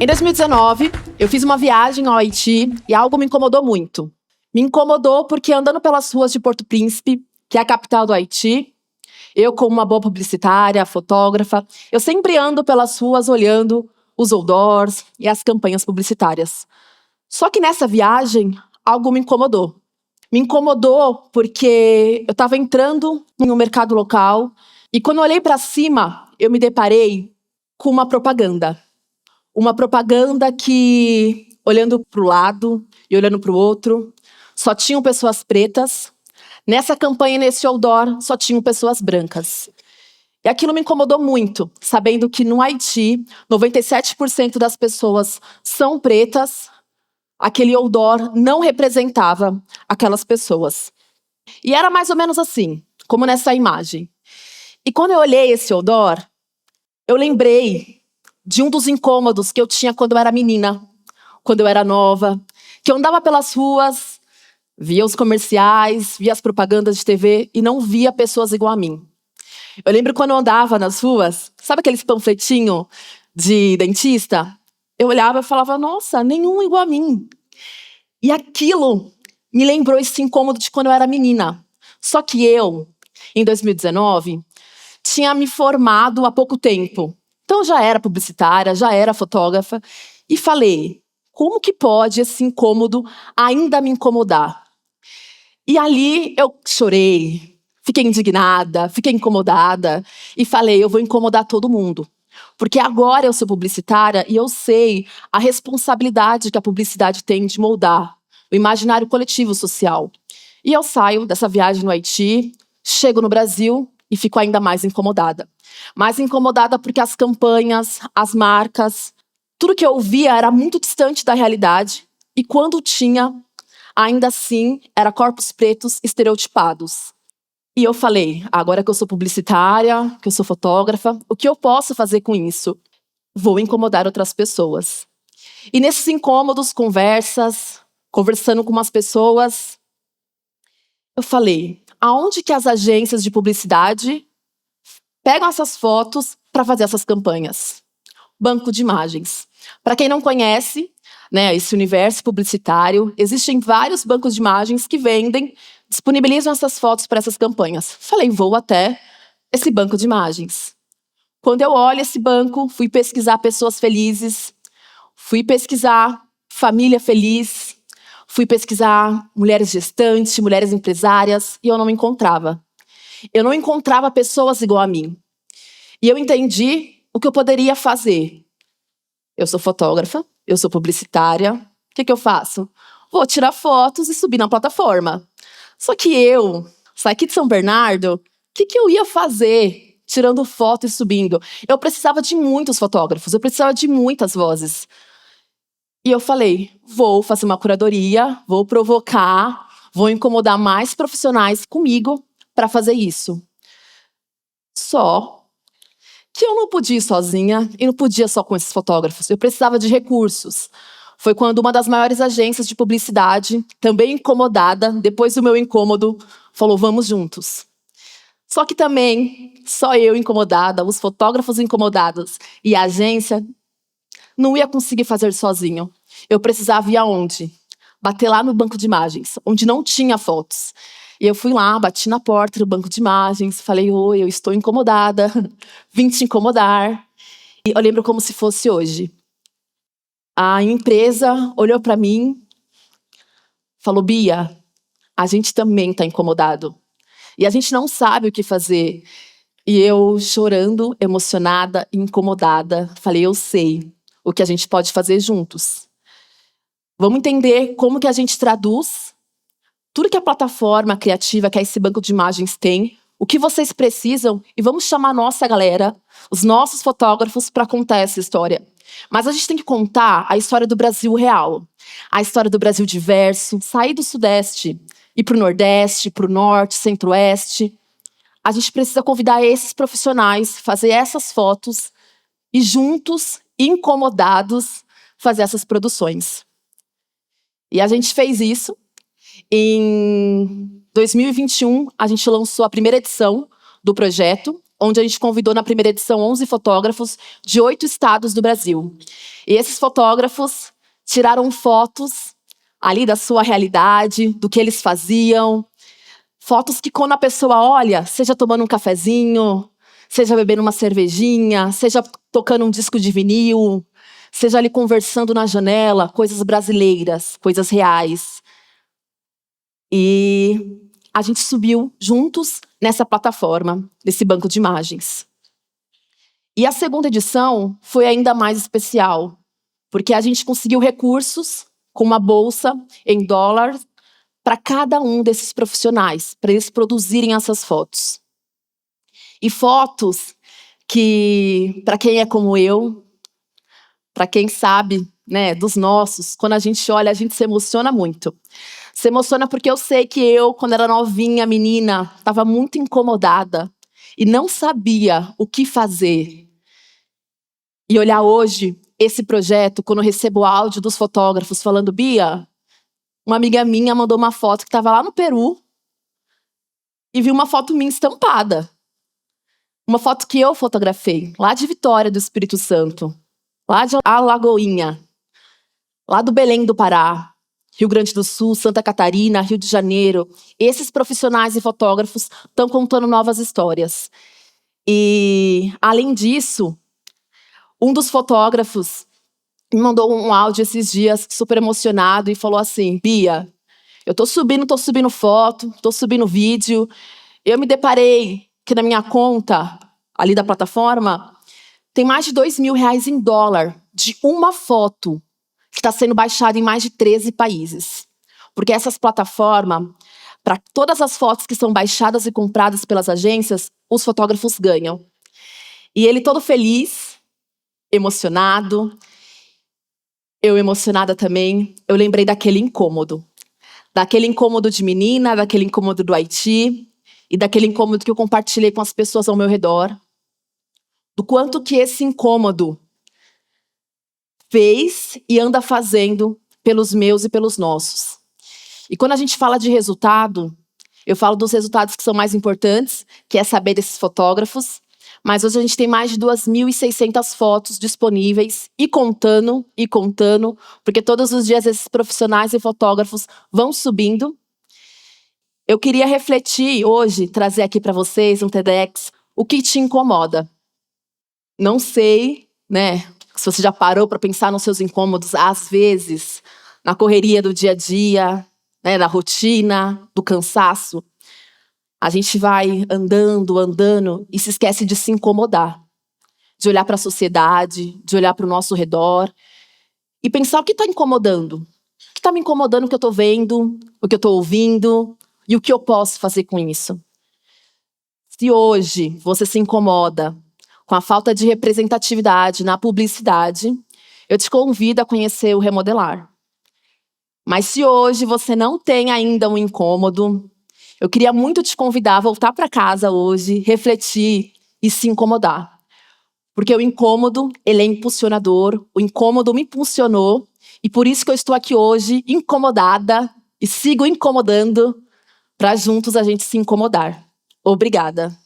Em 2019, eu fiz uma viagem ao Haiti e algo me incomodou muito. Me incomodou porque andando pelas ruas de Porto Príncipe, que é a capital do Haiti, eu como uma boa publicitária, fotógrafa, eu sempre ando pelas ruas olhando os outdoors e as campanhas publicitárias. Só que nessa viagem, algo me incomodou. Me incomodou porque eu estava entrando no mercado local e quando eu olhei para cima, eu me deparei com uma propaganda. Uma propaganda que, olhando para o lado e olhando para o outro, só tinham pessoas pretas. Nessa campanha, nesse outdoor, só tinham pessoas brancas. E aquilo me incomodou muito, sabendo que no Haiti, 97% das pessoas são pretas. Aquele outdoor não representava aquelas pessoas. E era mais ou menos assim, como nessa imagem. E quando eu olhei esse outdoor, eu lembrei de um dos incômodos que eu tinha quando eu era menina, quando eu era nova, que eu andava pelas ruas, via os comerciais, via as propagandas de TV e não via pessoas igual a mim. Eu lembro quando eu andava nas ruas, sabe aqueles panfletinhos de dentista? Eu olhava e falava, nossa, nenhum igual a mim. E aquilo me lembrou esse incômodo de quando eu era menina. Só que eu, em 2019, tinha me formado há pouco tempo. Então eu já era publicitária, já era fotógrafa. E falei, como que pode esse incômodo ainda me incomodar? E ali eu chorei, fiquei indignada, fiquei incomodada. E falei, eu vou incomodar todo mundo. Porque agora eu sou publicitária e eu sei a responsabilidade que a publicidade tem de moldar o imaginário coletivo social. E eu saio dessa viagem no Haiti, chego no Brasil e fico ainda mais incomodada. Mais incomodada porque as campanhas, as marcas, tudo que eu ouvia era muito distante da realidade. E quando tinha, ainda assim, era corpos pretos estereotipados. E eu falei, agora que eu sou publicitária, que eu sou fotógrafa, o que eu posso fazer com isso? Vou incomodar outras pessoas. E nesses incômodos, conversando com umas pessoas, eu falei, aonde que as agências de publicidade pegam essas fotos para fazer essas campanhas? Banco de imagens. Para quem não conhece, né, esse universo publicitário, existem vários bancos de imagens que vendem, disponibilizam essas fotos para essas campanhas. Falei, vou até esse banco de imagens. Quando eu olho esse banco, fui pesquisar pessoas felizes, fui pesquisar família feliz, fui pesquisar mulheres gestantes, mulheres empresárias, e eu não encontrava. Eu não encontrava pessoas igual a mim. E eu entendi o que eu poderia fazer. Eu sou fotógrafa, eu sou publicitária. O que eu faço? Vou tirar fotos e subir na plataforma. Só que eu, saí aqui de São Bernardo, o que eu ia fazer tirando foto e subindo? Eu precisava de muitos fotógrafos, eu precisava de muitas vozes. E eu falei, vou fazer uma curadoria, vou provocar, vou incomodar mais profissionais comigo para fazer isso. Só que eu não podia ir sozinha e não podia só com esses fotógrafos. Eu precisava de recursos. Foi quando uma das maiores agências de publicidade, também incomodada, depois do meu incômodo, falou, vamos juntos. Só que também, só eu incomodada, os fotógrafos incomodados e a agência, não ia conseguir fazer sozinho. Eu precisava ir aonde? Bater lá no banco de imagens, onde não tinha fotos. E eu fui lá, bati na porta do banco de imagens, falei, oi, eu estou incomodada, vim te incomodar. E eu lembro como se fosse hoje. A empresa olhou para mim, falou, Bia, a gente também está incomodado. E a gente não sabe o que fazer. E eu, chorando, emocionada, incomodada, falei, eu sei o que a gente pode fazer juntos. Vamos entender como que a gente traduz tudo que a plataforma criativa, que é esse banco de imagens tem, o que vocês precisam, e vamos chamar a nossa galera, os nossos fotógrafos, para contar essa história. Mas a gente tem que contar a história do Brasil real, a história do Brasil diverso, sair do Sudeste, ir para o Nordeste, para o Norte, Centro-Oeste. A gente precisa convidar esses profissionais, fazer essas fotos e juntos, incomodados, fazer essas produções. E a gente fez isso. Em 2021, a gente lançou a primeira edição do projeto, onde a gente convidou na primeira edição 11 fotógrafos de 8 estados do Brasil. E esses fotógrafos tiraram fotos ali da sua realidade, do que eles faziam. Fotos que quando a pessoa olha, seja tomando um cafezinho, seja bebendo uma cervejinha, seja tocando um disco de vinil, seja ali conversando na janela, coisas brasileiras, coisas reais. E a gente subiu juntos nessa plataforma, nesse banco de imagens. E a segunda edição foi ainda mais especial, porque a gente conseguiu recursos com uma bolsa em dólar para cada um desses profissionais, para eles produzirem essas fotos. E fotos que, para quem é como eu, para quem sabe, né, dos nossos, quando a gente olha, a gente se emociona muito. Se emociona porque eu sei que eu, quando era novinha, menina, estava muito incomodada e não sabia o que fazer. E olhar hoje esse projeto, quando eu recebo o áudio dos fotógrafos falando, Bia, uma amiga minha mandou uma foto que estava lá no Peru e viu uma foto minha estampada. Uma foto que eu fotografei, lá de Vitória do Espírito Santo, lá de Alagoinha, lá do Belém do Pará, Rio Grande do Sul, Santa Catarina, Rio de Janeiro. Esses profissionais e fotógrafos estão contando novas histórias. E, além disso, um dos fotógrafos me mandou um áudio esses dias super emocionado e falou assim, Bia, eu tô subindo foto, tô subindo vídeo. Eu me deparei que na minha conta, ali da plataforma, tem mais de R$2.000 em dólar de uma foto que está sendo baixada em mais de 13 países. Porque essas plataformas, para todas as fotos que são baixadas e compradas pelas agências, os fotógrafos ganham. E ele todo feliz, emocionado, eu emocionada também, eu lembrei daquele incômodo. Daquele incômodo de menina, daquele incômodo do Haiti e daquele incômodo que eu compartilhei com as pessoas ao meu redor. Do quanto que esse incômodo fez e anda fazendo pelos meus e pelos nossos. E quando a gente fala de resultado, eu falo dos resultados que são mais importantes, que é saber desses fotógrafos, mas hoje a gente tem mais de 2.600 fotos disponíveis e contando, porque todos os dias esses profissionais e fotógrafos vão subindo. Eu queria refletir hoje, trazer aqui para vocês um TEDx, o que te incomoda. Não sei, né, se você já parou para pensar nos seus incômodos, às vezes, na correria do dia a dia, né, na rotina, do cansaço. A gente vai andando e se esquece de se incomodar. De olhar para a sociedade, de olhar para o nosso redor e pensar o que está incomodando. O que está me incomodando, o que eu estou vendo, o que eu estou ouvindo e o que eu posso fazer com isso. Se hoje você se incomoda com a falta de representatividade na publicidade, eu te convido a conhecer o Remodelar. Mas se hoje você não tem ainda um incômodo, eu queria muito te convidar a voltar para casa hoje, refletir e se incomodar. Porque o incômodo, ele é impulsionador, o incômodo me impulsionou, e por isso que eu estou aqui hoje, incomodada, e sigo incomodando, para juntos a gente se incomodar. Obrigada.